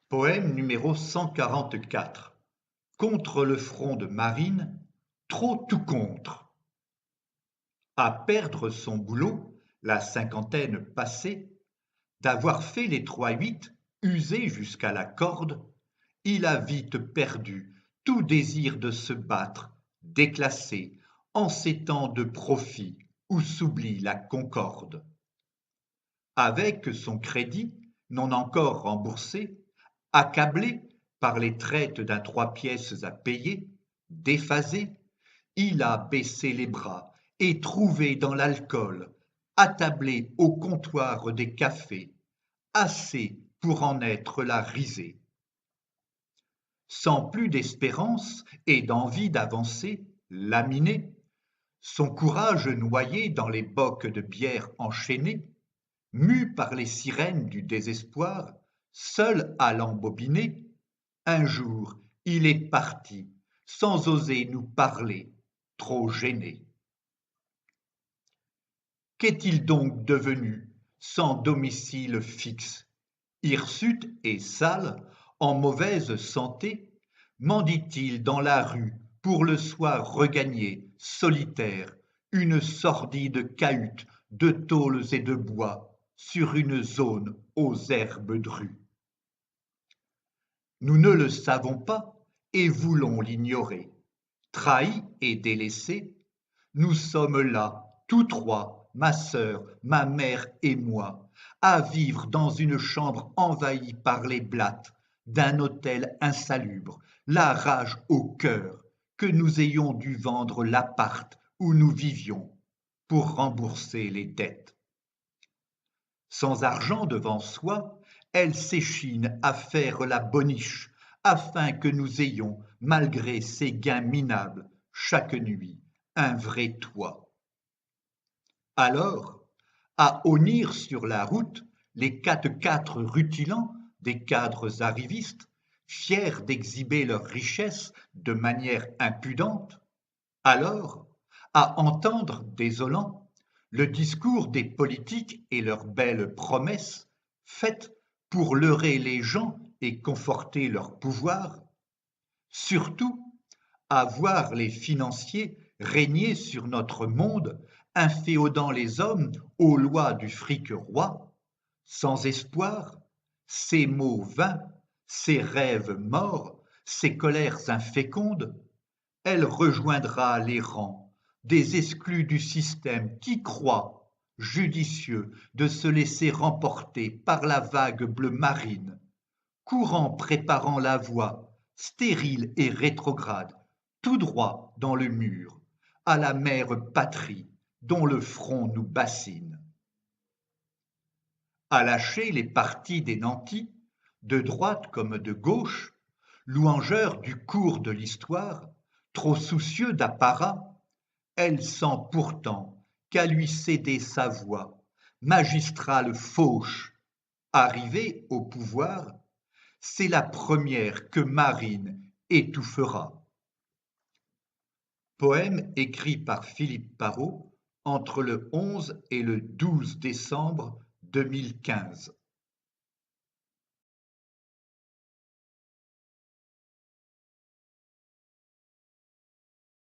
Poème numéro 144. Contre le front de Marine, trop tout contre. À perdre son boulot, la cinquantaine passée, d'avoir fait les 3-8, usé jusqu'à la corde, il a vite perdu tout désir de se battre, déclassé, en ces temps de profit où s'oublie la concorde. Avec son crédit, non encore remboursé, accablé par les traites d'un 3 pièces à payer, déphasé, il a baissé les bras et trouvé dans l'alcool, attablé au comptoir des cafés, assez pour en être la risée. Sans plus d'espérance et d'envie d'avancer, laminé, son courage noyé dans les bocs de bière enchaînés, mu par les sirènes du désespoir, seul à l'embobiner, un jour il est parti, sans oser nous parler, trop gêné. Qu'est-il donc devenu, sans domicile fixe, hirsute et sale, en mauvaise santé, mendie-t-il dans la rue pour le soir regagner, solitaire, une sordide cahute de tôles et de bois, sur une zone aux herbes drues. Nous ne le savons pas et voulons l'ignorer. Trahis et délaissés, nous sommes là, tous trois, ma sœur, ma mère et moi, à vivre dans une chambre envahie par les blattes d'un hôtel insalubre, la rage au cœur, que nous ayons dû vendre l'appart où nous vivions pour rembourser les dettes. Sans argent devant soi, elle s'échine à faire la boniche, afin que nous ayons, malgré ces gains minables, chaque nuit, un vrai toit. Alors, à honnir sur la route les 4x4 rutilants des cadres arrivistes, fiers d'exhiber leurs richesses de manière impudente, alors, à entendre, désolant, le discours des politiques et leurs belles promesses, faites pour leurrer les gens et conforter leur pouvoir, surtout, à voir les financiers régner sur notre monde, inféodant les hommes aux lois du fric roi, sans espoir, ces mots vains, ces rêves morts, ces colères infécondes, elle rejoindra les rangs des exclus du système qui croient judicieux de se laisser remporter par la vague bleue marine, courant préparant la voie, stérile et rétrograde, tout droit dans le mur, à la mère patrie dont le front nous bassine. À lâcher les partis des nantis, de droite comme de gauche, louangeurs du cours de l'histoire, trop soucieux d'apparat, elle sent pourtant qu'à lui céder sa voix, magistrale fauche, arrivée au pouvoir, c'est la première que Marine étouffera. Poème écrit par Philippe Parrot entre le 11 et le 12 décembre 2015.